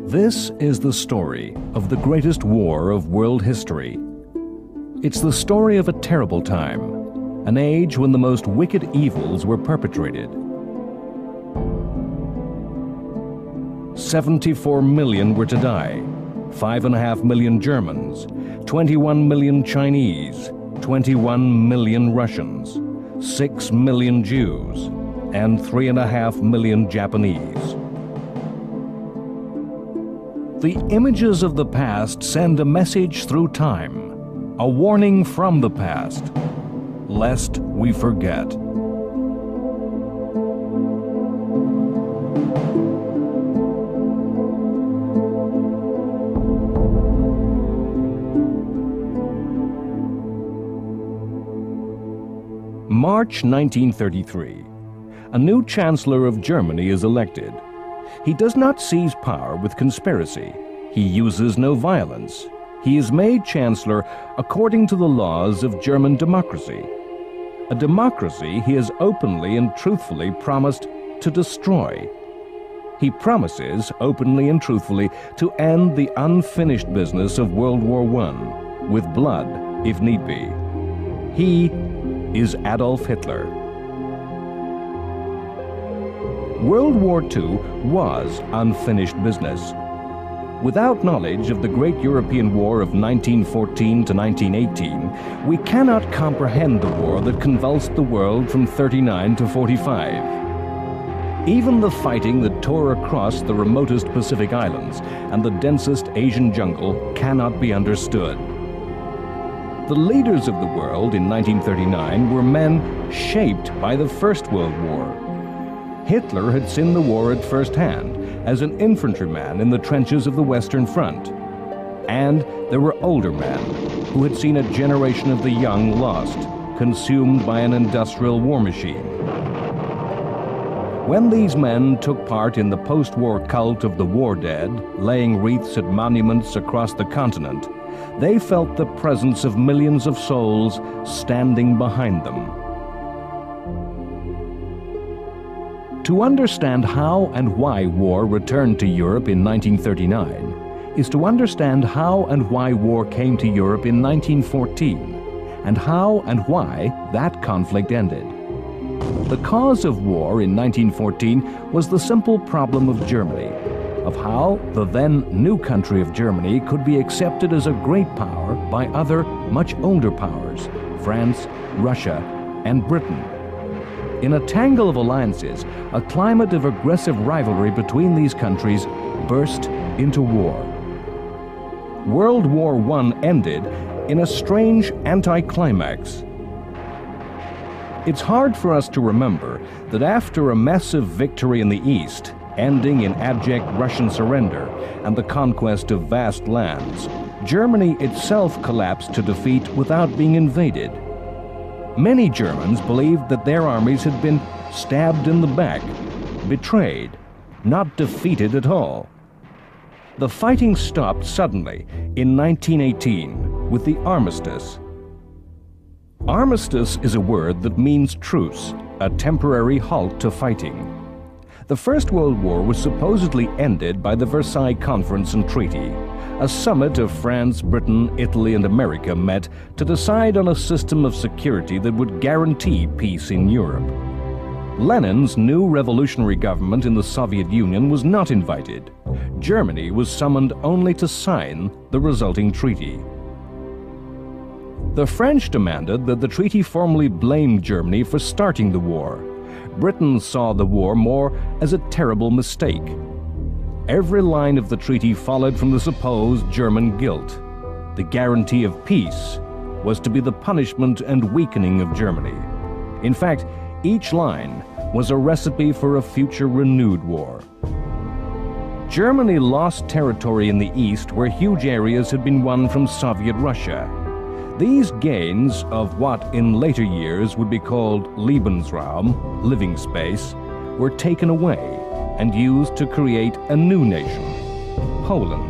This is the story of the greatest war of world history. It's the story of a terrible time, an age when the most wicked evils were perpetrated. 74 million were to die, 5.5 million Germans, 21 million Chinese, 21 million Russians, 6 million Jews, and 3.5 million Japanese. The images of the past send a message through time, a warning from the past, lest we forget. March 1933. A new Chancellor of Germany is elected. He does not seize power with conspiracy. He uses no violence. He is made Chancellor according to the laws of German democracy. A democracy he has openly and truthfully promised to destroy. He promises openly and truthfully to end the unfinished business of World War I, with blood if need be. He is Adolf Hitler. World War II was unfinished business. Without knowledge of the great European War of 1914 to 1918, we cannot comprehend the war that convulsed the world from 39 to 45. Even the fighting that tore across the remotest Pacific islands and the densest Asian jungle cannot be understood. The leaders of the world in 1939 were men shaped by the First World War. Hitler had seen the war at first hand as an infantryman in the trenches of the Western Front. And there were older men who had seen a generation of the young lost, consumed by an industrial war machine. When these men took part in the post-war cult of the war dead, laying wreaths at monuments across the continent, they felt the presence of millions of souls standing behind them. To understand how and why war returned to Europe in 1939 is to understand how and why war came to Europe in 1914, and how and why that conflict ended. The cause of war in 1914 was the simple problem of Germany, of how the then new country of Germany could be accepted as a great power by other, much older powers, France, Russia, and Britain. In a tangle of alliances, a climate of aggressive rivalry between these countries burst into war. World War I ended in a strange anticlimax. It's hard for us to remember that after a massive victory in the East, ending in abject Russian surrender and the conquest of vast lands, Germany itself collapsed to defeat without being invaded. Many Germans believed that their armies had been stabbed in the back, betrayed, not defeated at all. The fighting stopped suddenly in 1918 with the armistice. Armistice is a word that means truce, a temporary halt to fighting. The First World War was supposedly ended by the Versailles Conference and Treaty. A summit of France, Britain, Italy, and America met to decide on a system of security that would guarantee peace in Europe. Lenin's new revolutionary government in the Soviet Union was not invited. Germany was summoned only to sign the resulting treaty. The French demanded that the treaty formally blame Germany for starting the war. Britain saw the war more as a terrible mistake. Every line of the treaty followed from the supposed German guilt. The guarantee of peace was to be the punishment and weakening of Germany. In fact, each line was a recipe for a future renewed war. Germany lost territory in the east where huge areas had been won from Soviet Russia. These gains of what in later years would be called Lebensraum, living space, were taken away and used to create a new nation, Poland.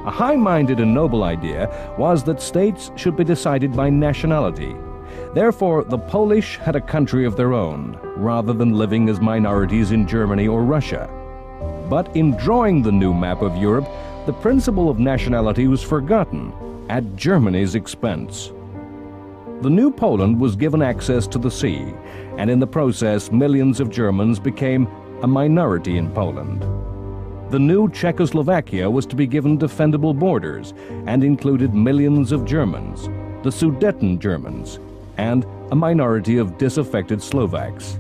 A high-minded and noble idea was that states should be decided by nationality. Therefore, the Polish had a country of their own, rather than living as minorities in Germany or Russia. But in drawing the new map of Europe, the principle of nationality was forgotten at Germany's expense. The new Poland was given access to the sea, and in the process millions of Germans became a minority in Poland. The new Czechoslovakia was to be given defendable borders and included millions of Germans, the Sudeten Germans, and a minority of disaffected Slovaks.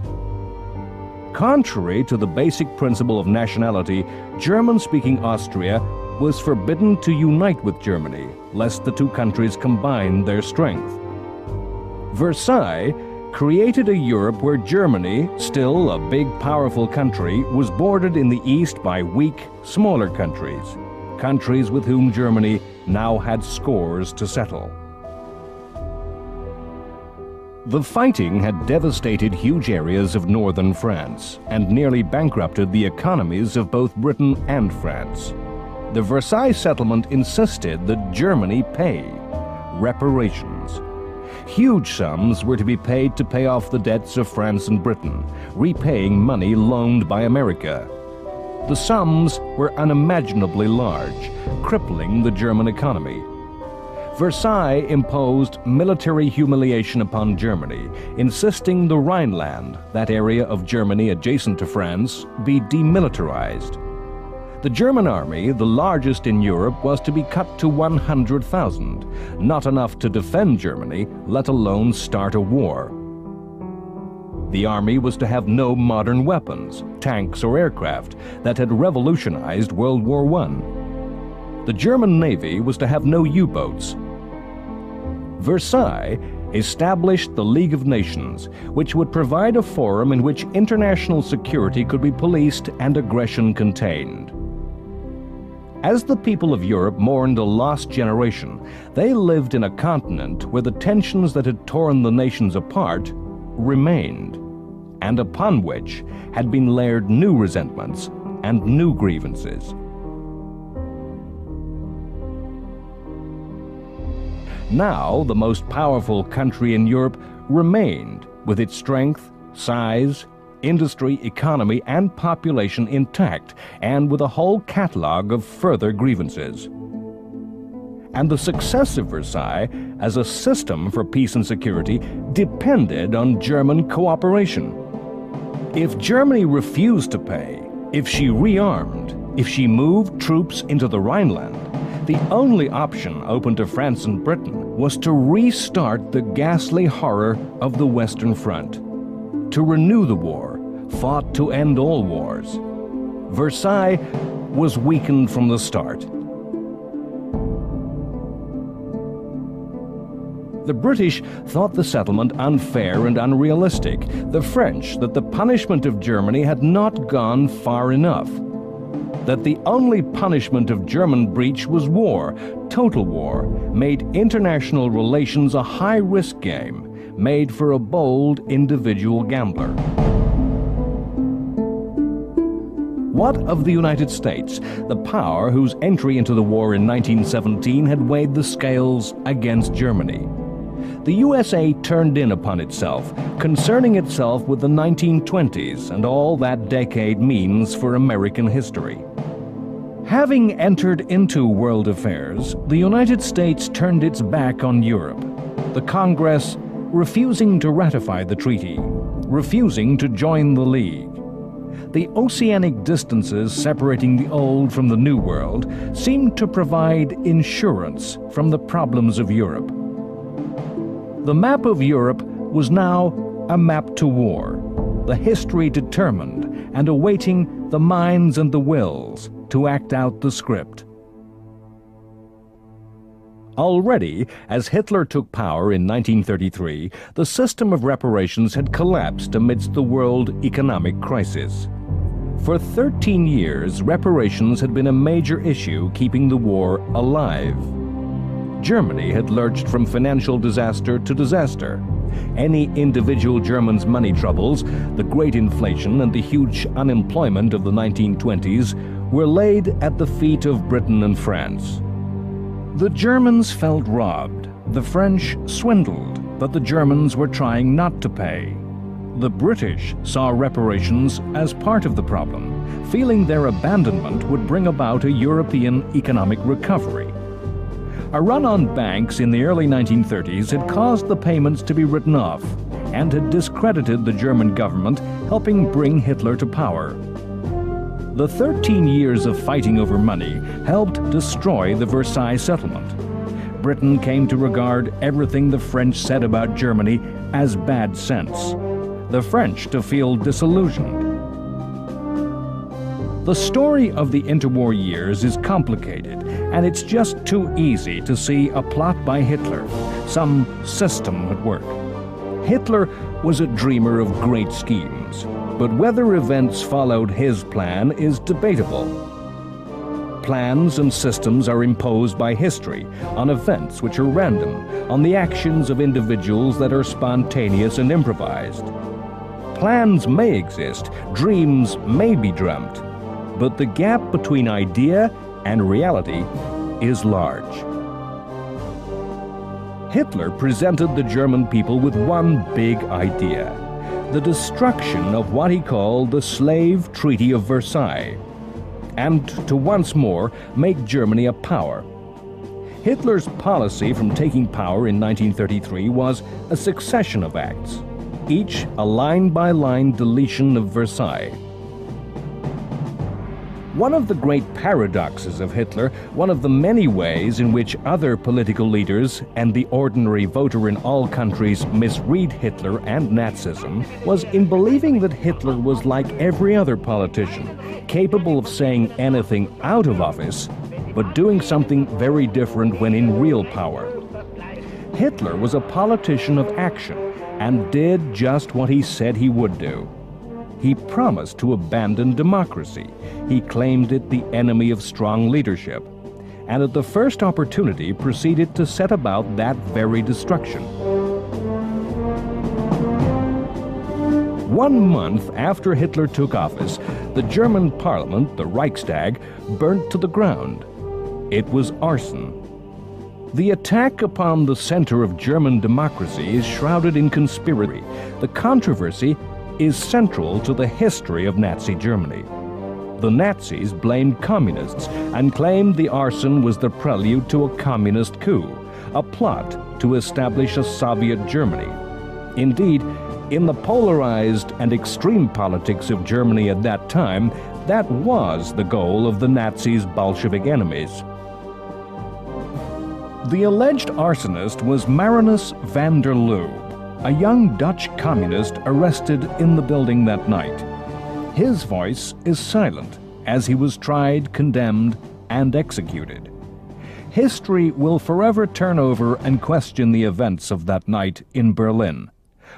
Contrary to the basic principle of nationality, German-speaking Austria was forbidden to unite with Germany, lest the two countries combine their strength. Versailles created a Europe where Germany, still a big, powerful country, was bordered in the east by weak, smaller countries, countries with whom Germany now had scores to settle. The fighting had devastated huge areas of northern France and nearly bankrupted the economies of both Britain and France. The Versailles settlement insisted that Germany pay reparations. Huge sums were to be paid to pay off the debts of France and Britain, repaying money loaned by America. The sums were unimaginably large, crippling the German economy. Versailles imposed military humiliation upon Germany, insisting the Rhineland, that area of Germany adjacent to France, be demilitarized. The German army, the largest in Europe, was to be cut to 100,000, not enough to defend Germany, let alone start a war. The army was to have no modern weapons, tanks or aircraft that had revolutionized World War I. The German Navy was to have no U-boats. Versailles established the League of Nations, which would provide a forum in which international security could be policed and aggression contained. As the people of Europe mourned a lost generation, they lived in a continent where the tensions that had torn the nations apart remained, and upon which had been layered new resentments and new grievances. Now, the most powerful country in Europe remained, with its strength, size, industry, economy, and population intact, and with a whole catalog of further grievances. And the success of Versailles as a system for peace and security depended on German cooperation. If Germany refused to pay, if she rearmed, if she moved troops into the Rhineland, the only option open to France and Britain was to restart the ghastly horror of the Western Front, to renew the war, fought to end all wars. Versailles was weakened from the start. The British thought the settlement unfair and unrealistic, the French that the punishment of Germany had not gone far enough, that the only punishment of German breach was war, total war, made international relations a high-risk game, made for a bold individual gambler. What of the United States, the power whose entry into the war in 1917 had weighed the scales against Germany? The USA turned in upon itself, concerning itself with the 1920s and all that decade means for American history. Having entered into world affairs, the United States turned its back on Europe, the Congress refusing to ratify the treaty, refusing to join the League. The oceanic distances separating the old from the new world seemed to provide insurance from the problems of Europe. The map of Europe was now a map to war, the history determined and awaiting the minds and the wills to act out the script. Already, as Hitler took power in 1933, the system of reparations had collapsed amidst the world economic crisis. For 13 years, reparations had been a major issue keeping the war alive. Germany had lurched from financial disaster to disaster. Any individual German's money troubles, the great inflation and the huge unemployment of the 1920s were laid at the feet of Britain and France. The Germans felt robbed, the French swindled, but the Germans were trying not to pay. The British saw reparations as part of the problem. feeling their abandonment would bring about a European economic recovery. A run on banks in the early 1930s had caused the payments to be written off and had discredited the German government, helping bring Hitler to power. The 13 years of fighting over money helped destroy the Versailles settlement. Britain came to regard everything the French said about Germany as bad sense, the French to feel disillusioned. The story of the interwar years is complicated, and it's just too easy to see a plot by Hitler, some system at work. Hitler was a dreamer of great schemes, but whether events followed his plan is debatable. Plans and systems are imposed by history on events which are random, on the actions of individuals that are spontaneous and improvised. Plans may exist, dreams may be dreamt, but the gap between idea and reality is large. Hitler presented the German people with one big idea: the destruction of what he called the Slave Treaty of Versailles, and to once more make Germany a power. Hitler's policy from taking power in 1933 was a succession of acts, each a line-by-line deletion of Versailles. One of the great paradoxes of Hitler, one of the many ways in which other political leaders and the ordinary voter in all countries misread Hitler and Nazism, was in believing that Hitler was like every other politician, capable of saying anything out of office, but doing something very different when in real power. Hitler was a politician of action and did just what he said he would do. He promised to abandon democracy. He claimed it the enemy of strong leadership, and at the first opportunity proceeded to set about that very destruction. 1 month after Hitler took office, the German parliament, the Reichstag, burnt to the ground. It was arson. The attack upon the center of German democracy is shrouded in conspiracy. The controversy is central to the history of Nazi Germany. The Nazis blamed communists and claimed the arson was the prelude to a communist coup, a plot to establish a Soviet Germany. Indeed, in the polarized and extreme politics of Germany at that time, that was the goal of the Nazis' Bolshevik enemies. The alleged arsonist was Marinus van der Lubbe, a young Dutch communist arrested in the building that night. His voice is silent as he was tried, condemned, and executed. History will forever turn over and question the events of that night in Berlin.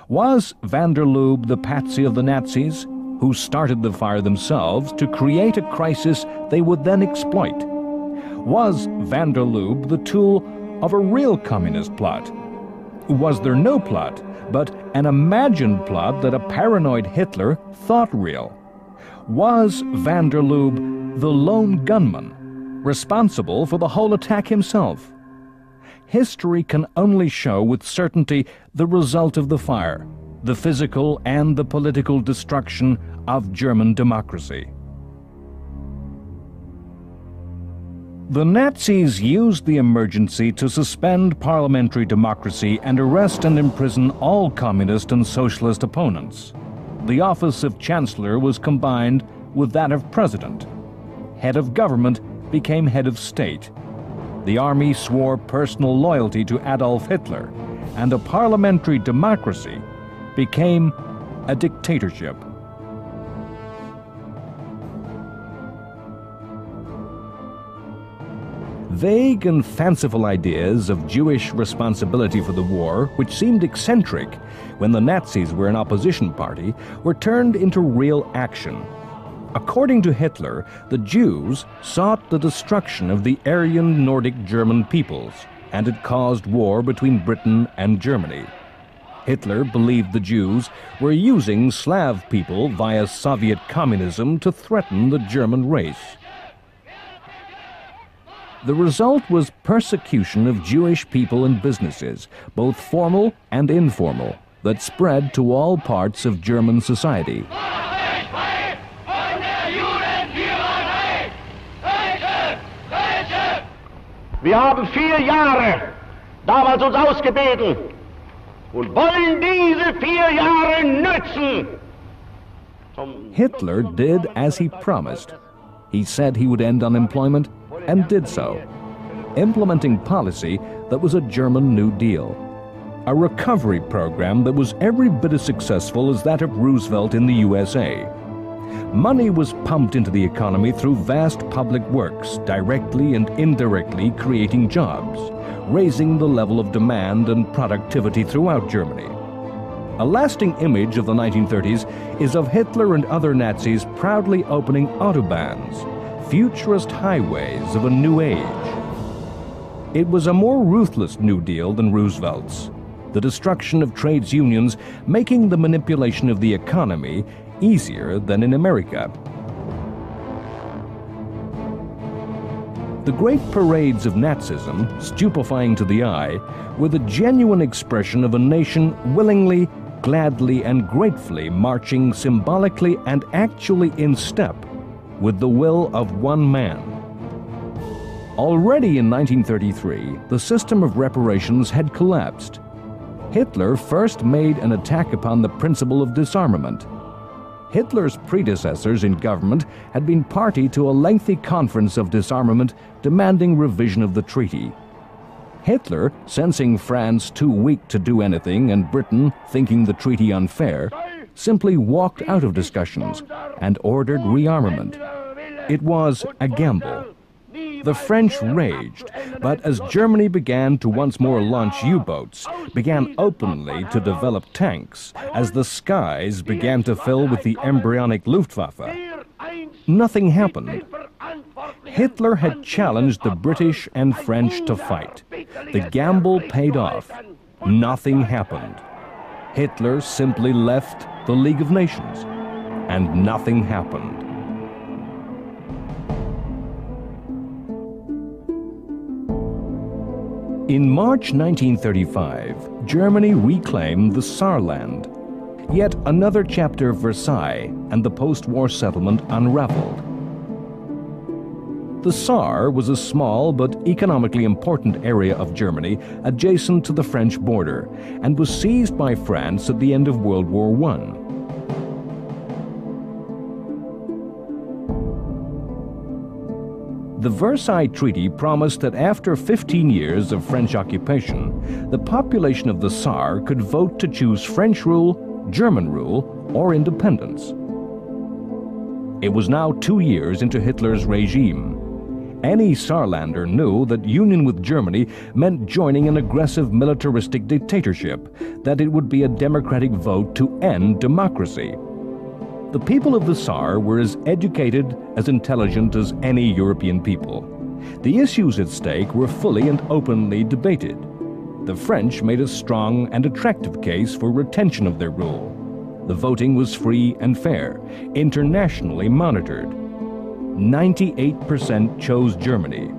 Was van der Lubbe the patsy of the Nazis, who started the fire themselves to create a crisis they would then exploit? Was van der Lubbe the tool of a real communist plot? Was there no plot, but an imagined plot that a paranoid Hitler thought real? Was van der Lubbe the lone gunman, responsible for the whole attack himself? History can only show with certainty the result of the fire, the physical and the political destruction of German democracy. The Nazis used the emergency to suspend parliamentary democracy and arrest and imprison all communist and socialist opponents. The office of Chancellor was combined with that of President. Head of government became head of state. The army swore personal loyalty to Adolf Hitler, and a parliamentary democracy became a dictatorship. Vague and fanciful ideas of Jewish responsibility for the war, which seemed eccentric when the Nazis were an opposition party, were turned into real action. According to Hitler, the Jews sought the destruction of the Aryan Nordic German peoples, and it caused war between Britain and Germany. Hitler believed the Jews were using Slav people via Soviet communism to threaten the German race. The result was persecution of Jewish people and businesses, both formal and informal, that spread to all parts of German society. Wir haben 4 Jahre damals uns ausgebeten und wollen diese 4 Jahre nützen. Hitler did as he promised. He said he would end unemployment and did so, implementing policy that was a German New Deal, a recovery program that was every bit as successful as that of Roosevelt in the USA. Money was pumped into the economy through vast public works, directly and indirectly creating jobs, raising the level of demand and productivity throughout Germany. A lasting image of the 1930s is of Hitler and other Nazis proudly opening autobahns, futurist highways of a new age. It was a more ruthless New Deal than Roosevelt's, the destruction of trades unions making the manipulation of the economy easier than in America. The great parades of Nazism, stupefying to the eye, were the genuine expression of a nation willingly, gladly, and gratefully marching symbolically and actually in step with the will of one man. Already in 1933, the system of reparations had collapsed. Hitler first made an attack upon the principle of disarmament. Hitler's predecessors in government had been party to a lengthy conference of disarmament demanding revision of the treaty. Hitler, sensing France too weak to do anything and Britain thinking the treaty unfair, simply walked out of discussions and ordered rearmament. It was a gamble. The French raged, but as Germany began to once more launch U-boats, began openly to develop tanks, as the skies began to fill with the embryonic Luftwaffe, nothing happened. Hitler had challenged the British and French to fight. The gamble paid off. Nothing happened. Hitler simply left the League of Nations, and nothing happened. In March 1935, Germany reclaimed the Saarland. Yet another chapter of Versailles and the post-war settlement unraveled. The Saar was a small but economically important area of Germany adjacent to the French border and was seized by France at the end of World War I. The Versailles Treaty promised that after 15 years of French occupation, the population of the Saar could vote to choose French rule, German rule, or independence. It was now 2 years into Hitler's regime. Any Saarlander knew that union with Germany meant joining an aggressive militaristic dictatorship, that it would be a democratic vote to end democracy. The people of the Saar were as educated, as intelligent as any European people. The issues at stake were fully and openly debated. The French made a strong and attractive case for retention of their rule. The voting was free and fair, internationally monitored. 98% chose Germany,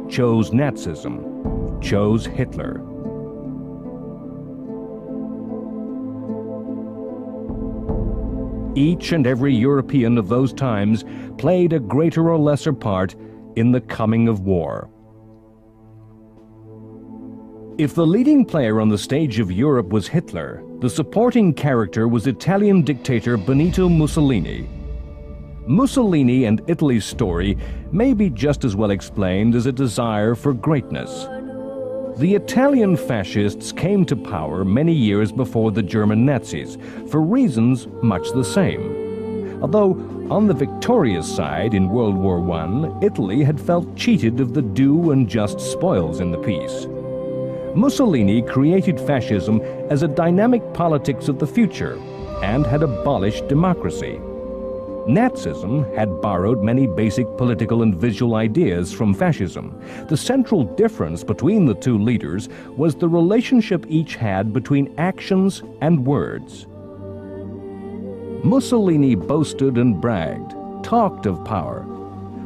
chose Nazism, chose Hitler. Each and every European of those times played a greater or lesser part in the coming of war. If the leading player on the stage of Europe was Hitler, the supporting character was Italian dictator Benito Mussolini. Mussolini and Italy's story may be just as well explained as a desire for greatness. The Italian fascists came to power many years before the German Nazis, for reasons much the same. Although on the victorious side in World War I, Italy had felt cheated of the due and just spoils in the peace. Mussolini created fascism as a dynamic politics of the future and had abolished democracy. Nazism had borrowed many basic political and visual ideas from fascism. The central difference between the two leaders was the relationship each had between actions and words. Mussolini boasted and bragged, talked of power,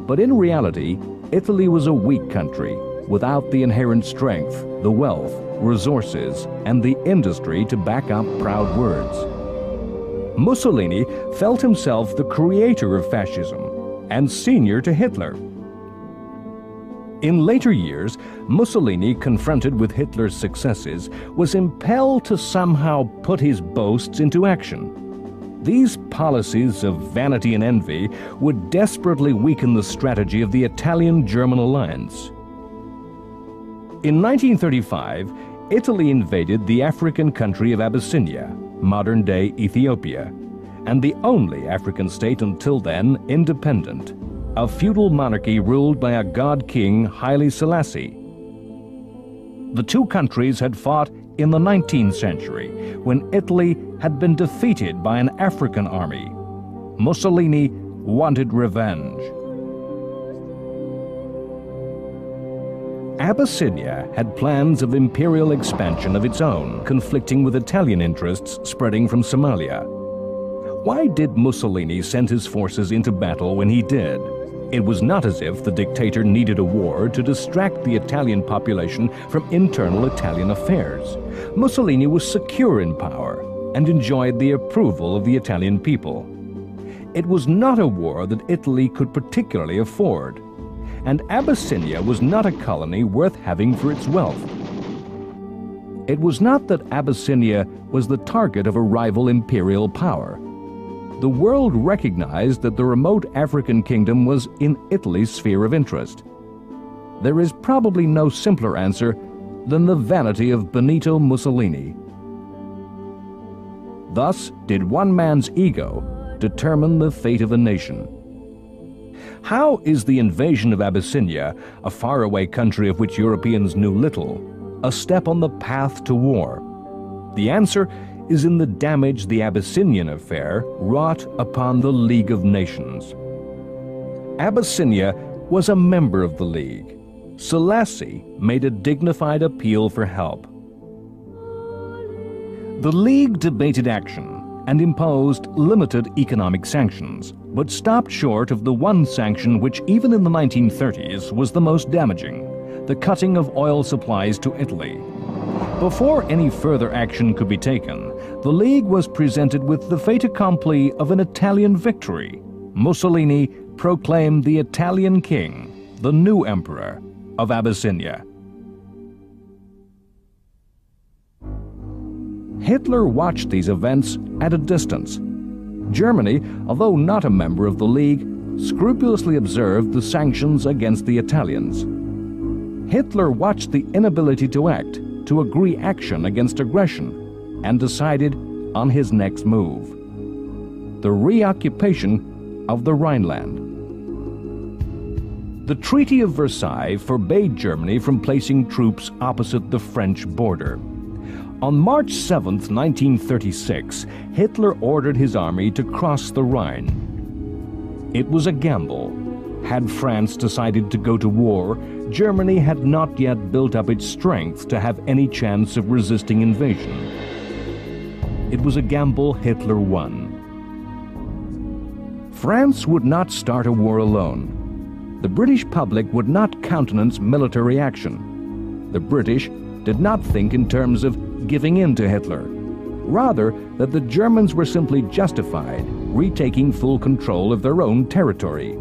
but in reality, Italy was a weak country without the inherent strength, the wealth, resources, and the industry to back up proud words. Mussolini felt himself the creator of fascism and senior to Hitler. In later years, Mussolini, confronted with Hitler's successes, was impelled to somehow put his boasts into action. These policies of vanity and envy would desperately weaken the strategy of the Italian-German alliance. In 1935, Italy invaded the African country of Abyssinia, modern-day Ethiopia, and the only African state until then independent, a feudal monarchy ruled by a god-king, Haile Selassie. The two countries had fought in the 19th century, when Italy had been defeated by an African army. Mussolini wanted revenge. Abyssinia had plans of imperial expansion of its own, conflicting with Italian interests spreading from Somalia. Why did Mussolini send his forces into battle when he did? It was not as if the dictator needed a war to distract the Italian population from internal Italian affairs. Mussolini was secure in power and enjoyed the approval of the Italian people. It was not a war that Italy could particularly afford, and Abyssinia was not a colony worth having for its wealth. It was not that Abyssinia was the target of a rival imperial power. The world recognized that the remote African kingdom was in Italy's sphere of interest. There is probably no simpler answer than the vanity of Benito Mussolini. Thus did one man's ego determine the fate of a nation. How is the invasion of Abyssinia, a faraway country of which Europeans knew little, a step on the path to war? The answer is in the damage the Abyssinian affair wrought upon the League of Nations. Abyssinia was a member of the League. Selassie made a dignified appeal for help. The League debated action and imposed limited economic sanctions, but stopped short of the one sanction which even in the 1930s was the most damaging, the cutting of oil supplies to Italy. Before any further action could be taken, the League was presented with the fait accompli of an Italian victory. Mussolini proclaimed the Italian king, the new emperor of Abyssinia. Hitler watched these events at a distance. Germany, although not a member of the League, scrupulously observed the sanctions against the Italians. Hitler watched the inability to act, to agree action against aggression, and decided on his next move: the reoccupation of the Rhineland. The Treaty of Versailles forbade Germany from placing troops opposite the French border. On March 7, 1936, Hitler ordered his army to cross the Rhine. It was a gamble. Had France decided to go to war, Germany had not yet built up its strength to have any chance of resisting invasion. It was a gamble Hitler won. France would not start a war alone. The British public would not countenance military action. The British did not think in terms of giving in to Hitler, rather that the Germans were simply justified retaking full control of their own territory.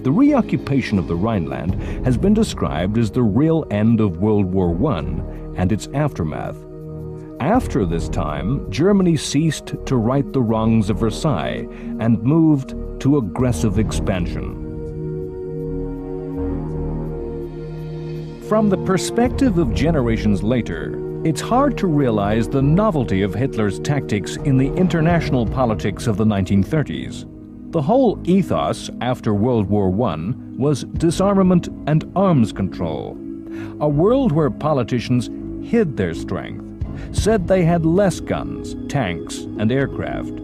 The reoccupation of the Rhineland has been described as the real end of World War I and its aftermath. After this time, Germany ceased to right the wrongs of Versailles and moved to aggressive expansion. From the perspective of generations later, it's hard to realize the novelty of Hitler's tactics in the international politics of the 1930s. The whole ethos after World War I was disarmament and arms control, a world where politicians hid their strength, said they had less guns, tanks, and aircraft,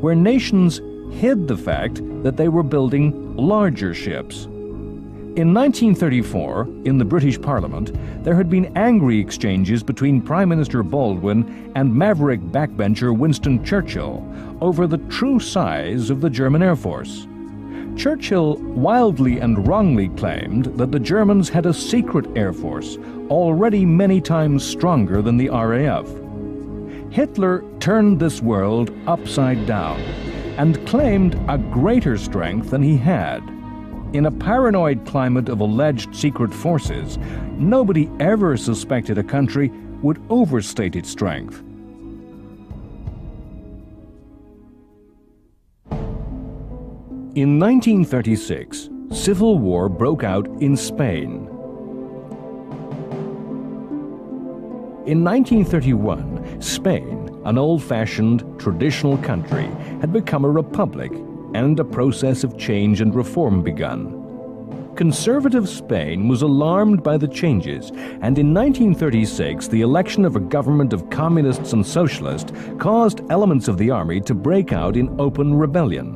where nations hid the fact that they were building larger ships. In 1934, in the British Parliament, there had been angry exchanges between Prime Minister Baldwin and maverick backbencher Winston Churchill over the true size of the German Air Force. Churchill wildly and wrongly claimed that the Germans had a secret air force already many times stronger than the RAF. Hitler turned this world upside down and claimed a greater strength than he had. In a paranoid climate of alleged secret forces, nobody ever suspected a country would overstate its strength. In 1936, civil war broke out in Spain. In 1931, Spain, an old-fashioned, traditional country, had become a republic, and a process of change and reform begun. Conservative Spain was alarmed by the changes, and in 1936 the election of a government of communists and socialists caused elements of the army to break out in open rebellion.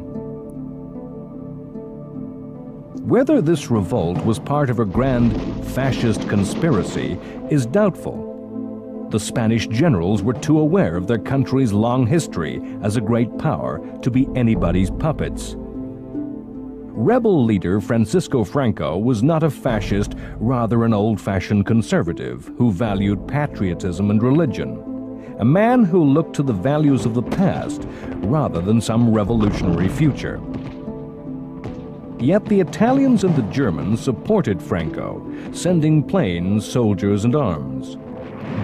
Whether this revolt was part of a grand fascist conspiracy is doubtful. The Spanish generals were too aware of their country's long history as a great power to be anybody's puppets. Rebel leader Francisco Franco was not a fascist, rather an old-fashioned conservative who valued patriotism and religion. A man who looked to the values of the past rather than some revolutionary future. Yet the Italians and the Germans supported Franco, sending planes, soldiers, and arms.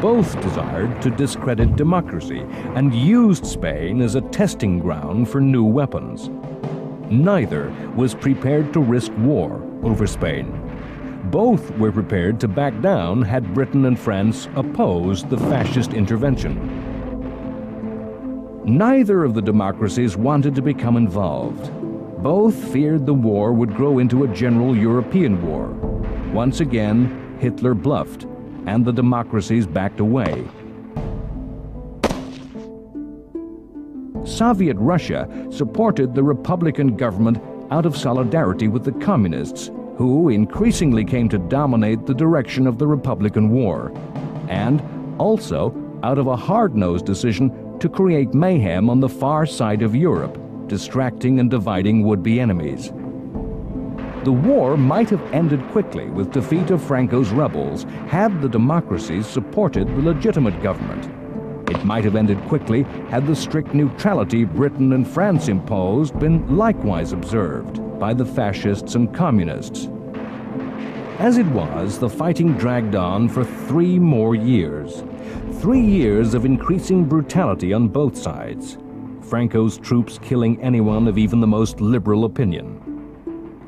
Both desired to discredit democracy and used Spain as a testing ground for new weapons. Neither was prepared to risk war over Spain. Both were prepared to back down had Britain and France opposed the fascist intervention. Neither of the democracies wanted to become involved. Both feared the war would grow into a general European war. Once again, Hitler bluffed, and the democracies backed away. Soviet Russia supported the Republican government out of solidarity with the Communists, who increasingly came to dominate the direction of the Republican War, and also out of a hard-nosed decision to create mayhem on the far side of Europe, distracting and dividing would-be enemies. The war might have ended quickly with defeat of Franco's rebels had the democracies supported the legitimate government. It might have ended quickly had the strict neutrality Britain and France imposed been likewise observed by the fascists and communists. As it was, the fighting dragged on for 3 more years. 3 years of increasing brutality on both sides. Franco's troops killing anyone of even the most liberal opinion.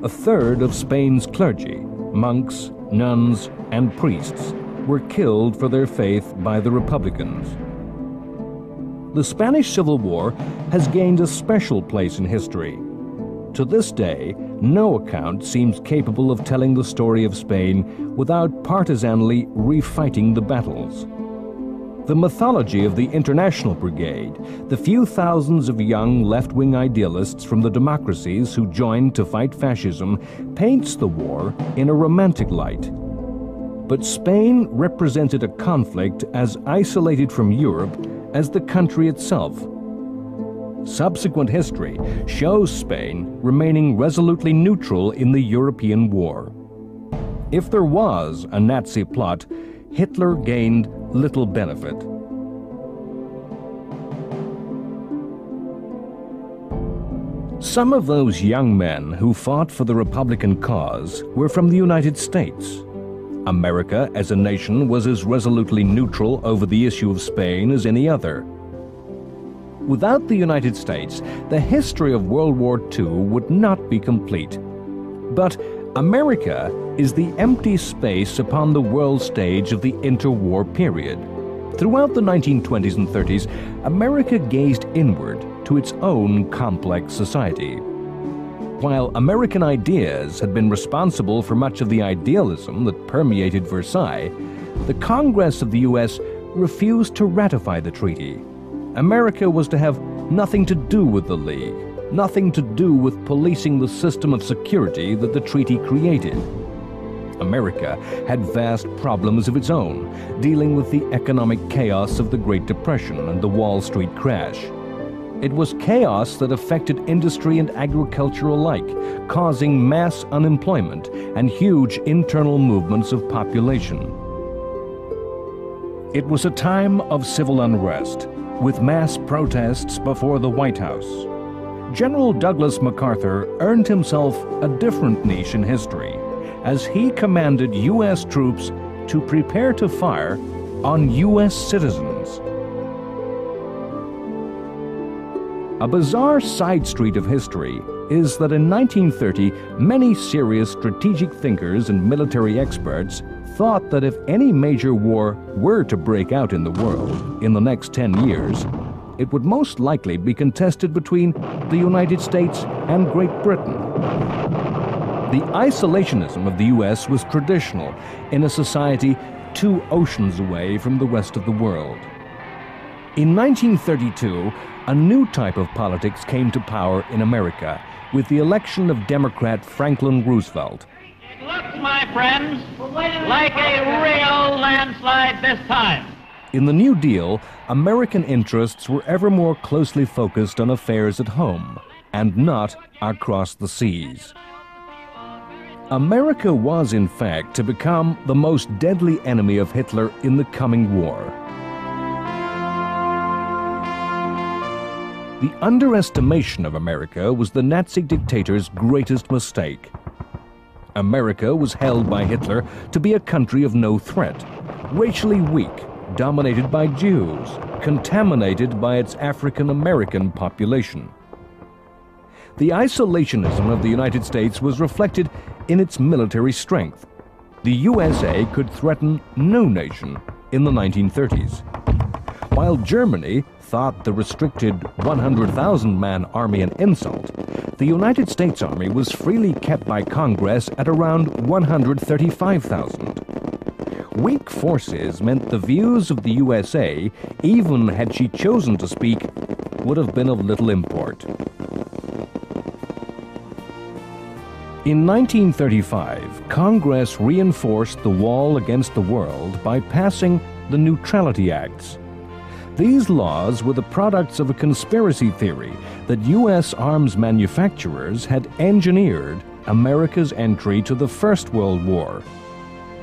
A third of Spain's clergy, monks, nuns, and priests were killed for their faith by the Republicans. The Spanish Civil War has gained a special place in history. To this day, no account seems capable of telling the story of Spain without partisanly refighting the battles. The mythology of the International Brigade, the few thousands of young left-wing idealists from the democracies who joined to fight fascism, paints the war in a romantic light. But Spain represented a conflict as isolated from Europe as the country itself. Subsequent history shows Spain remaining resolutely neutral in the European war. If there was a Nazi plot, Hitler gained little benefit. Some of those young men who fought for the Republican cause were from the United States. America as a nation was as resolutely neutral over the issue of Spain as any other. Without the United States, the history of World War II would not be complete. But America is the empty space upon the world stage of the interwar period. Throughout the 1920s and 30s, America gazed inward to its own complex society. While American ideas had been responsible for much of the idealism that permeated Versailles, the Congress of the U.S. refused to ratify the treaty. America was to have nothing to do with the League, nothing to do with policing the system of security that the treaty created. America had vast problems of its own, dealing with the economic chaos of the Great Depression and the Wall Street crash. It was chaos that affected industry and agriculture alike, causing mass unemployment and huge internal movements of population. It was a time of civil unrest, with mass protests before the White House. General Douglas MacArthur earned himself a different niche in history as he commanded U.S. troops to prepare to fire on U.S. citizens. A bizarre side street of history is that in 1930, many serious strategic thinkers and military experts thought that if any major war were to break out in the world in the next 10 years, it would most likely be contested between the United States and Great Britain. The isolationism of the U.S. was traditional in a society 2 oceans away from the rest of the world. In 1932, a new type of politics came to power in America with the election of Democrat Franklin Roosevelt. It looks, my friends, like a real landslide this time. In the New Deal, American interests were ever more closely focused on affairs at home and not across the seas. America was, in fact, to become the most deadly enemy of Hitler in the coming war. The underestimation of America was the Nazi dictator's greatest mistake. America was held by Hitler to be a country of no threat, racially weak, dominated by Jews, contaminated by its African-American population. The isolationism of the United States was reflected in its military strength. The USA could threaten no nation in the 1930s. While Germany thought the restricted 100,000-man army an insult, the United States Army was freely kept by Congress at around 135,000. Weak forces meant the views of the USA, even had she chosen to speak, would have been of little import. In 1935, Congress reinforced the wall against the world by passing the Neutrality Acts. These laws were the products of a conspiracy theory that U.S. arms manufacturers had engineered America's entry to the First World War.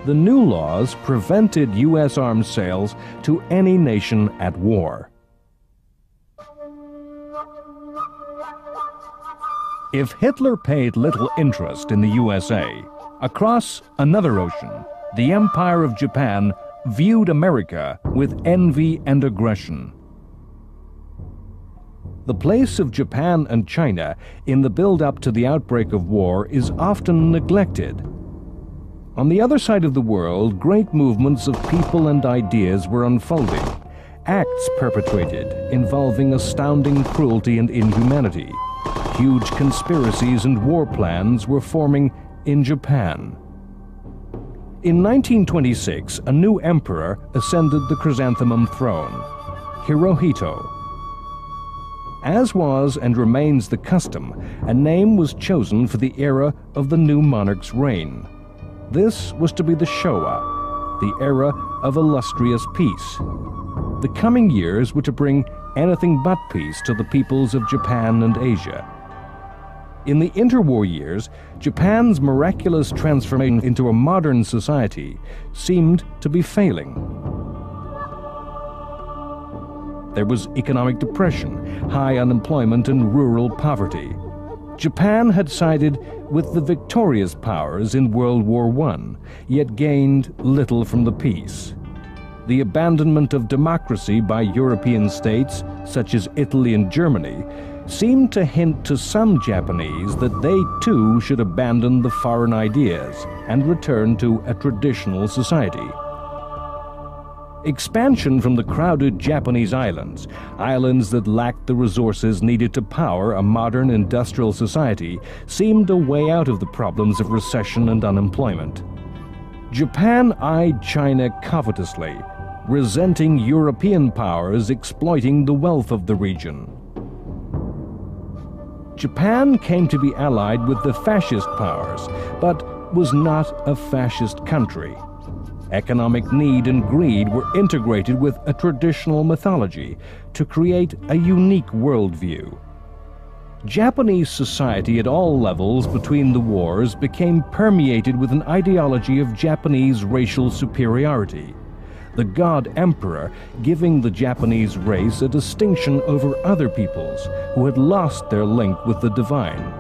The new laws prevented U.S. arms sales to any nation at war. If Hitler paid little interest in the USA, across another ocean, the Empire of Japan viewed America with envy and aggression. The place of Japan and China in the build-up to the outbreak of war is often neglected. On the other side of the world, great movements of people and ideas were unfolding, acts perpetrated involving astounding cruelty and inhumanity. Huge conspiracies and war plans were forming in Japan. In 1926, a new emperor ascended the chrysanthemum throne, Hirohito. As was and remains the custom, a name was chosen for the era of the new monarch's reign. This was to be the Showa, the era of illustrious peace. The coming years were to bring anything but peace to the peoples of Japan and Asia. In the interwar years, Japan's miraculous transformation into a modern society seemed to be failing. There was economic depression, high unemployment, and rural poverty. Japan had sided with the victorious powers in World War I, yet gained little from the peace. The abandonment of democracy by European states, such as Italy and Germany, seemed to hint to some Japanese that they too should abandon the foreign ideas and return to a traditional society. Expansion from the crowded Japanese islands, islands that lacked the resources needed to power a modern industrial society, seemed a way out of the problems of recession and unemployment. Japan eyed China covetously, resenting European powers exploiting the wealth of the region. Japan came to be allied with the fascist powers, but was not a fascist country. Economic need and greed were integrated with a traditional mythology to create a unique worldview. Japanese society at all levels between the wars became permeated with an ideology of Japanese racial superiority. the God Emperor giving the Japanese race a distinction over other peoples who had lost their link with the divine.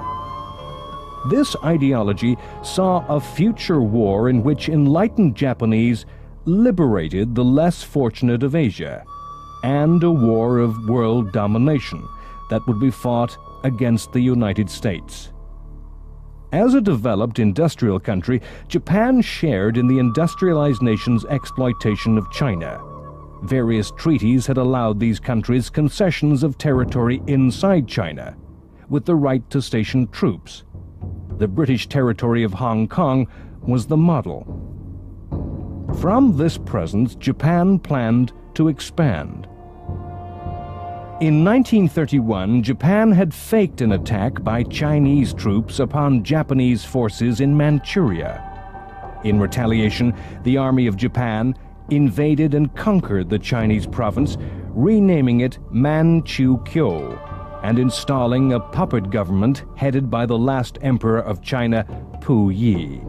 This ideology saw a future war in which enlightened Japanese liberated the less fortunate of Asia, and a war of world domination that would be fought against the United States. As a developed industrial country, Japan shared in the industrialized nation's exploitation of China. Various treaties had allowed these countries concessions of territory inside China, with the right to station troops. The British territory of Hong Kong was the model. From this presence, Japan planned to expand. In 1931, Japan had faked an attack by Chinese troops upon Japanese forces in Manchuria. In retaliation, the Army of Japan invaded and conquered the Chinese province, renaming it Manchukuo, and installing a puppet government headed by the last emperor of China, Puyi.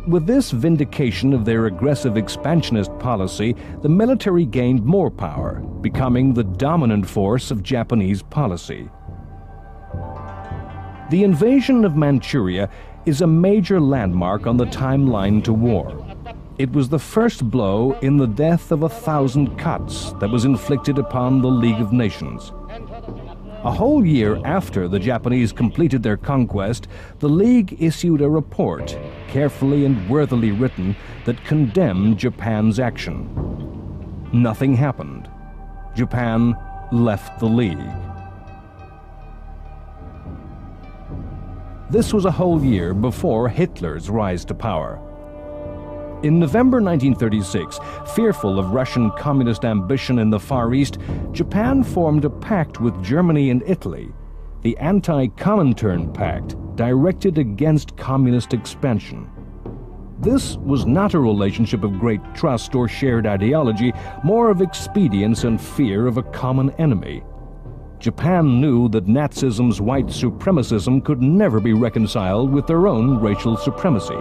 With this vindication of their aggressive expansionist policy, the military gained more power, becoming the dominant force of Japanese policy. The invasion of Manchuria is a major landmark on the timeline to war. It was the first blow in the death of 1,000 cuts that was inflicted upon the League of Nations. A whole year after the Japanese completed their conquest, the League issued a report, carefully and worthily written, that condemned Japan's action. Nothing happened. Japan left the League. This was a whole year before Hitler's rise to power. In November 1936, fearful of Russian communist ambition in the Far East, Japan formed a pact with Germany and Italy, the Anti-Comintern Pact, directed against communist expansion. This was not a relationship of great trust or shared ideology, more of expedience and fear of a common enemy. Japan knew that Nazism's white supremacism could never be reconciled with their own racial supremacy.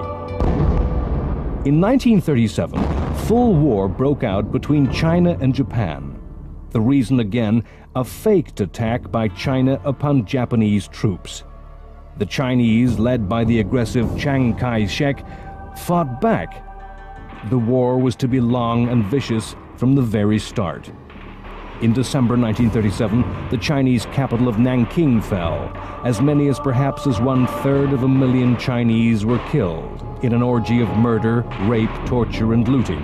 In 1937, full war broke out between China and Japan. The reason again, a faked attack by China upon Japanese troops. The Chinese, led by the aggressive Chiang Kai-shek, fought back. The war was to be long and vicious from the very start. In December 1937, the Chinese capital of Nanking fell. As many as perhaps as 1/3 Chinese were killed in an orgy of murder, rape, torture, and looting.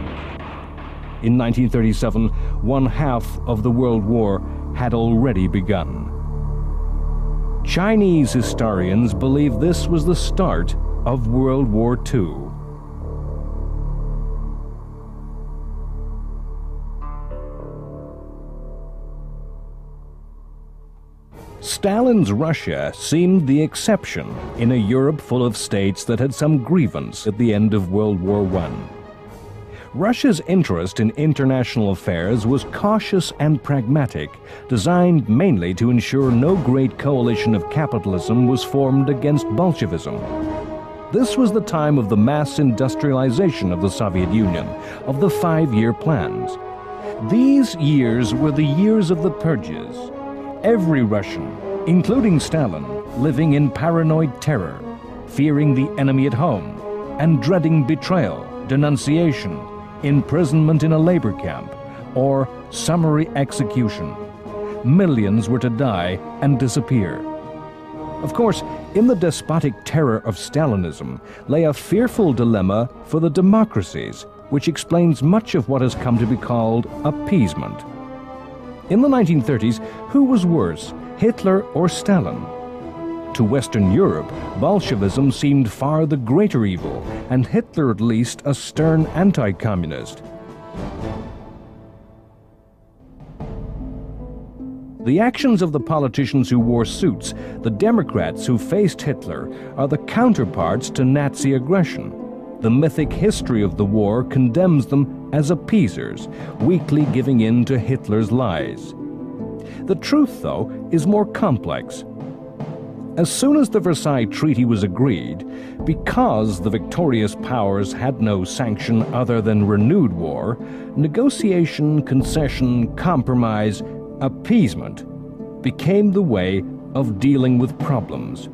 In 1937, 1/2 of the World War had already begun. Chinese historians believe this was the start of World War II. Stalin's Russia seemed the exception in a Europe full of states that had some grievance at the end of World War I. Russia's interest in international affairs was cautious and pragmatic, designed mainly to ensure no great coalition of capitalism was formed against Bolshevism. This was the time of the mass industrialization of the Soviet Union, of the 5-year plans. These years were the years of the purges. Every Russian, including Stalin, living in paranoid terror, fearing the enemy at home, and dreading betrayal, denunciation, imprisonment in a labor camp, or summary execution. Millions were to die and disappear. Of course, in the despotic terror of Stalinism lay a fearful dilemma for the democracies, which explains much of what has come to be called appeasement. In the 1930s, who was worse, Hitler or Stalin? To Western Europe, Bolshevism seemed far the greater evil, and Hitler at least a stern anti-communist. The actions of the politicians who wore suits, the Democrats who faced Hitler, are the counterparts to Nazi aggression. The mythic history of the war condemns them as appeasers, weakly giving in to Hitler's lies. The truth, though, is more complex. As soon as the Versailles Treaty was agreed, because the victorious powers had no sanction other than renewed war, negotiation, concession, compromise, appeasement became the way of dealing with problems.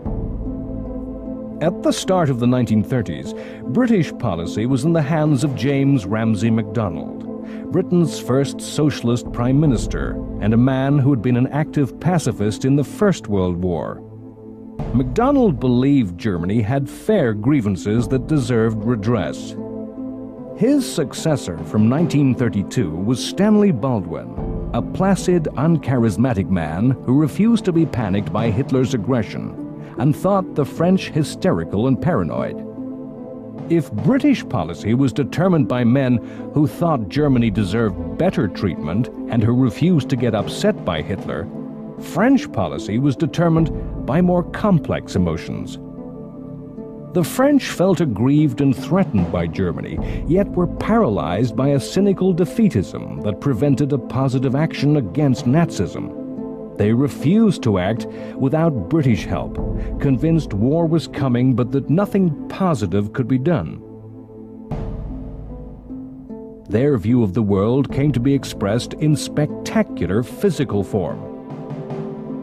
At the start of the 1930s, British policy was in the hands of James Ramsay MacDonald, Britain's first socialist prime minister and a man who had been an active pacifist in the First World War. MacDonald believed Germany had fair grievances that deserved redress. His successor from 1932 was Stanley Baldwin, a placid, uncharismatic man who refused to be panicked by Hitler's aggression and thought the French hysterical and paranoid. If British policy was determined by men who thought Germany deserved better treatment and who refused to get upset by Hitler, French policy was determined by more complex emotions. The French felt aggrieved and threatened by Germany, yet were paralyzed by a cynical defeatism that prevented a positive action against Nazism. They refused to act without British help, convinced war was coming but that nothing positive could be done. Their view of the world came to be expressed in spectacular physical form.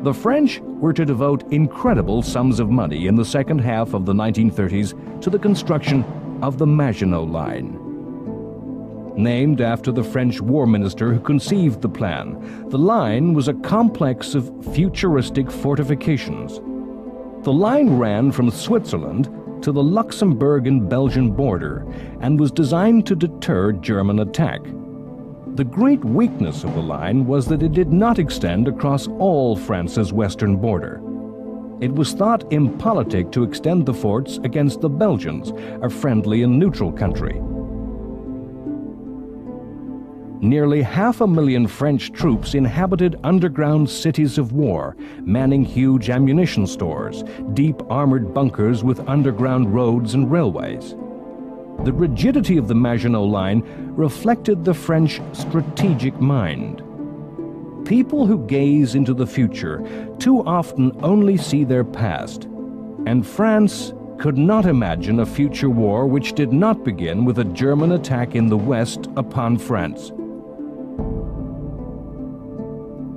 The French were to devote incredible sums of money in the second half of the 1930s to the construction of the Maginot Line. Named after the French war minister who conceived the plan, the line was a complex of futuristic fortifications. The line ran from Switzerland to the Luxembourg and Belgian border and was designed to deter German attack. The great weakness of the line was that it did not extend across all France's western border. It was thought impolitic to extend the forts against the Belgians, a friendly and neutral country. Nearly 500,000 French troops inhabited underground cities of war, manning huge ammunition stores, deep armored bunkers with underground roads and railways. The rigidity of the Maginot Line reflected the French strategic mind. People who gaze into the future too often only see their past, and France could not imagine a future war which did not begin with a German attack in the West upon France.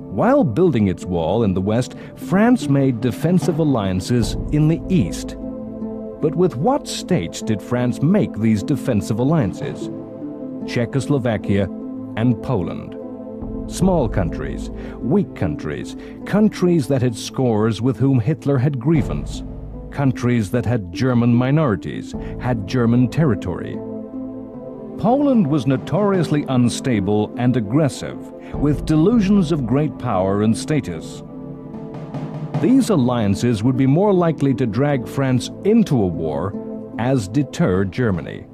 While building its wall in the West, France made defensive alliances in the East. But with what states did France make these defensive alliances? Czechoslovakia and Poland. Small countries, weak countries, countries that had scores with whom Hitler had grievance, countries that had German minorities, had German territory. Poland was notoriously unstable and aggressive, with delusions of great power and status. These alliances would be more likely to drag France into a war as deter Germany.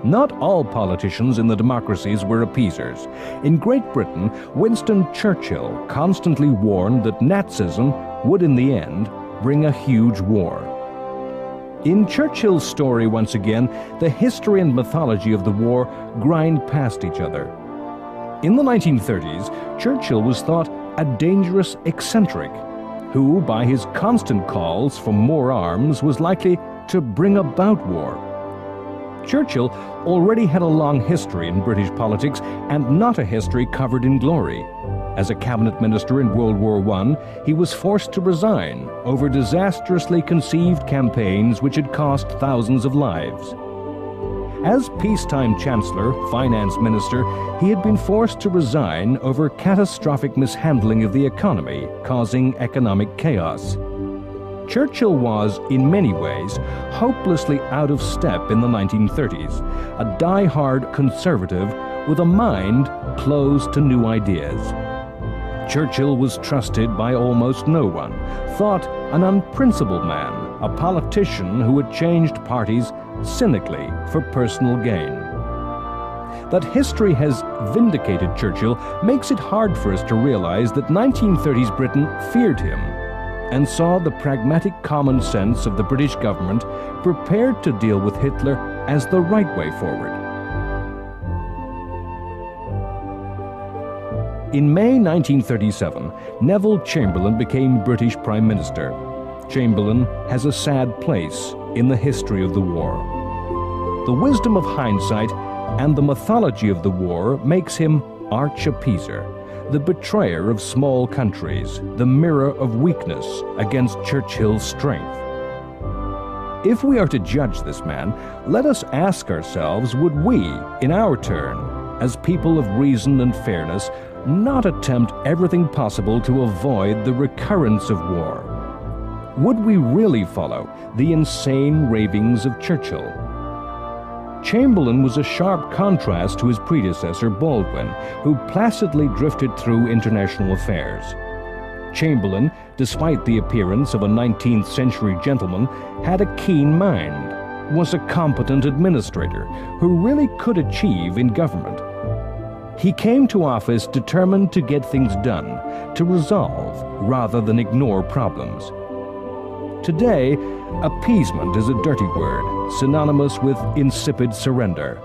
Not all politicians in the democracies were appeasers. In Great Britain, Winston Churchill constantly warned that Nazism would in the end bring a huge war. In Churchill's story, once again, the history and mythology of the war grind past each other. In the 1930s, Churchill was thought a dangerous eccentric, who, by his constant calls for more arms, was likely to bring about war. Churchill already had a long history in British politics and not a history covered in glory. As a cabinet minister in World War I, he was forced to resign over disastrously conceived campaigns which had cost thousands of lives. As peacetime chancellor, finance minister, he had been forced to resign over catastrophic mishandling of the economy, causing economic chaos. Churchill was, in many ways, hopelessly out of step in the 1930s, a die-hard conservative with a mind closed to new ideas. Churchill was trusted by almost no one, thought an unprincipled man, a politician who had changed parties cynically for personal gain. That history has vindicated Churchill makes it hard for us to realize that 1930s Britain feared him and saw the pragmatic common sense of the British government prepared to deal with Hitler as the right way forward. In May 1937, Neville Chamberlain became British Prime Minister. Chamberlain has a sad place in the history of the war. The wisdom of hindsight and the mythology of the war makes him arch-appeaser, the betrayer of small countries, the mirror of weakness against Churchill's strength. If we are to judge this man, let us ask ourselves, would we, in our turn, as people of reason and fairness, not attempt everything possible to avoid the recurrence of war? Would we really follow the insane ravings of Churchill? Chamberlain was a sharp contrast to his predecessor Baldwin, who placidly drifted through international affairs. Chamberlain, despite the appearance of a 19th century gentleman, had a keen mind, was a competent administrator who really could achieve in government. He came to office determined to get things done, to resolve rather than ignore problems. Today, appeasement is a dirty word, synonymous with insipid surrender.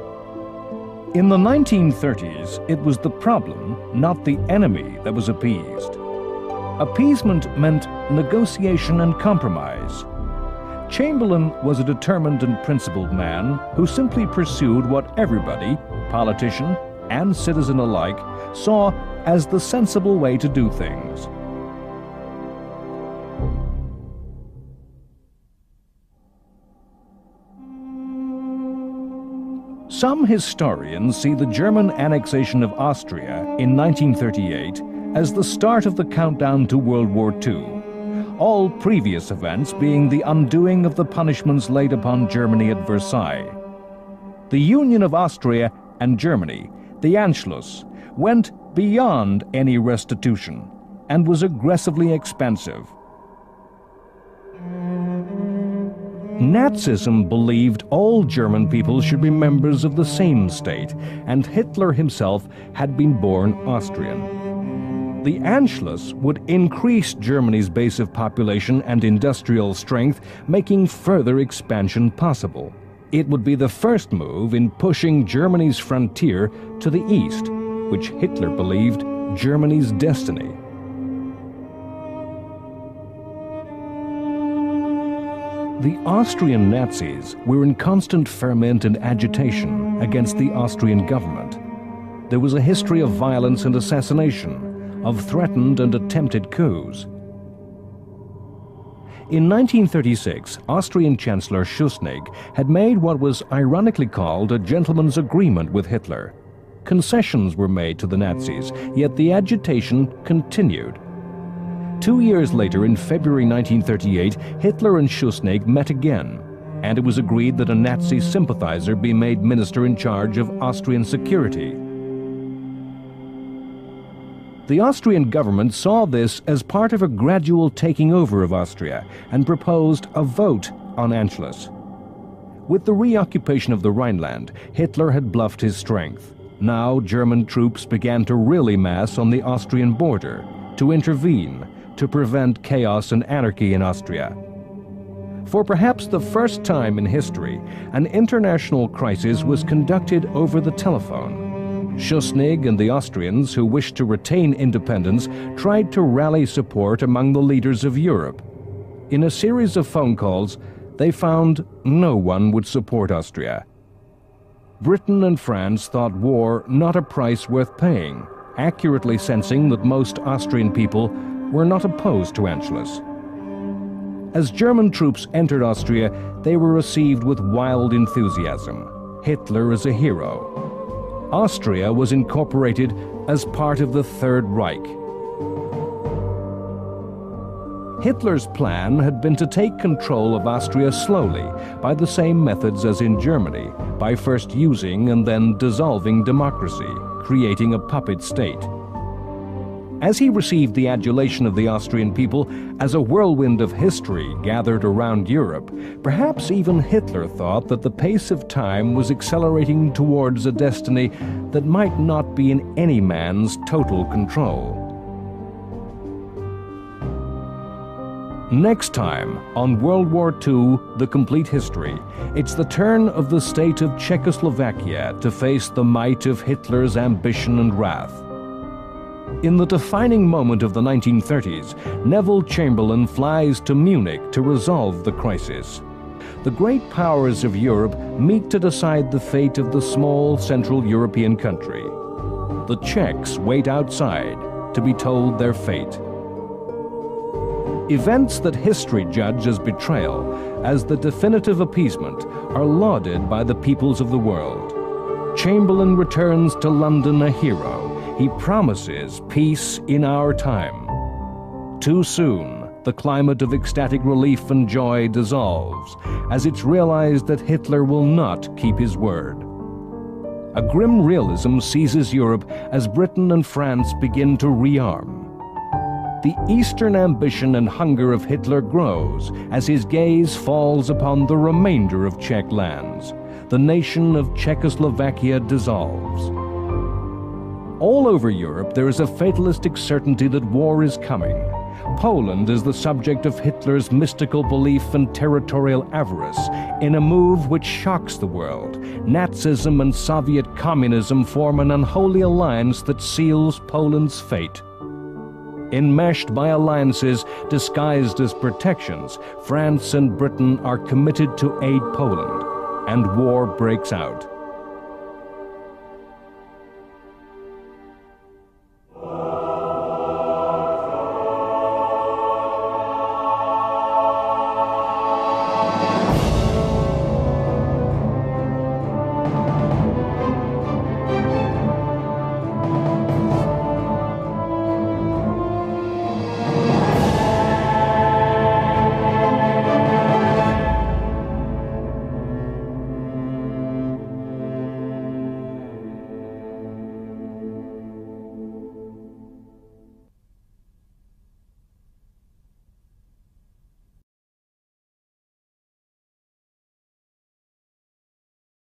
In the 1930s, it was the problem, not the enemy, that was appeased. Appeasement meant negotiation and compromise. Chamberlain was a determined and principled man who simply pursued what everybody, politician and citizen alike, saw as the sensible way to do things. Some historians see the German annexation of Austria in 1938 as the start of the countdown to World War II, all previous events being the undoing of the punishments laid upon Germany at Versailles. The union of Austria and Germany, the Anschluss, went beyond any restitution and was aggressively expansive. Nazism believed all German people should be members of the same state, and Hitler himself had been born Austrian. The Anschluss would increase Germany's base of population and industrial strength, making further expansion possible. It would be the first move in pushing Germany's frontier to the east, which Hitler believed Germany's destiny. The Austrian Nazis were in constant ferment and agitation against the Austrian government. There was a history of violence and assassination, of threatened and attempted coups. In 1936, Austrian Chancellor Schuschnigg had made what was ironically called a gentleman's agreement with Hitler. Concessions were made to the Nazis, yet the agitation continued. 2 years later, in February 1938, Hitler and Schuschnigg met again, and it was agreed that a Nazi sympathizer be made minister in charge of Austrian security. The Austrian government saw this as part of a gradual taking over of Austria and proposed a vote on Anschluss. With the reoccupation of the Rhineland, Hitler had bluffed his strength. Now German troops began to really mass on the Austrian border, to intervene, to prevent chaos and anarchy in Austria. For perhaps the first time in history, an international crisis was conducted over the telephone. Schuschnigg and the Austrians, who wished to retain independence, tried to rally support among the leaders of Europe. In a series of phone calls, they found no one would support Austria. Britain and France thought war not a price worth paying, accurately sensing that most Austrian people were not opposed to Anschluss. As German troops entered Austria, they were received with wild enthusiasm. Hitler is a hero. Austria was incorporated as part of the Third Reich. Hitler's plan had been to take control of Austria slowly, by the same methods as in Germany, by first using and then dissolving democracy, creating a puppet state. As he received the adulation of the Austrian people as a whirlwind of history gathered around Europe, perhaps even Hitler thought that the pace of time was accelerating towards a destiny that might not be in any man's total control. Next time on World War II, The Complete History, it's the turn of the state of Czechoslovakia to face the might of Hitler's ambition and wrath. In the defining moment of the 1930s, Neville Chamberlain flies to Munich to resolve the crisis. The great powers of Europe meet to decide the fate of the small Central European country. The Czechs wait outside to be told their fate. Events that history judged as betrayal, as the definitive appeasement, are lauded by the peoples of the world. Chamberlain returns to London a hero. He promises peace in our time. Too soon, the climate of ecstatic relief and joy dissolves, as it's realized that Hitler will not keep his word. A grim realism seizes Europe as Britain and France begin to rearm. The Eastern ambition and hunger of Hitler grows as his gaze falls upon the remainder of Czech lands. The nation of Czechoslovakia dissolves. All over Europe there is a fatalistic certainty that war is coming. Poland is the subject of Hitler's mystical belief and territorial avarice. In a move which shocks the world, Nazism and Soviet communism form an unholy alliance that seals Poland's fate. Enmeshed by alliances disguised as protections, France and Britain are committed to aid Poland, and war breaks out.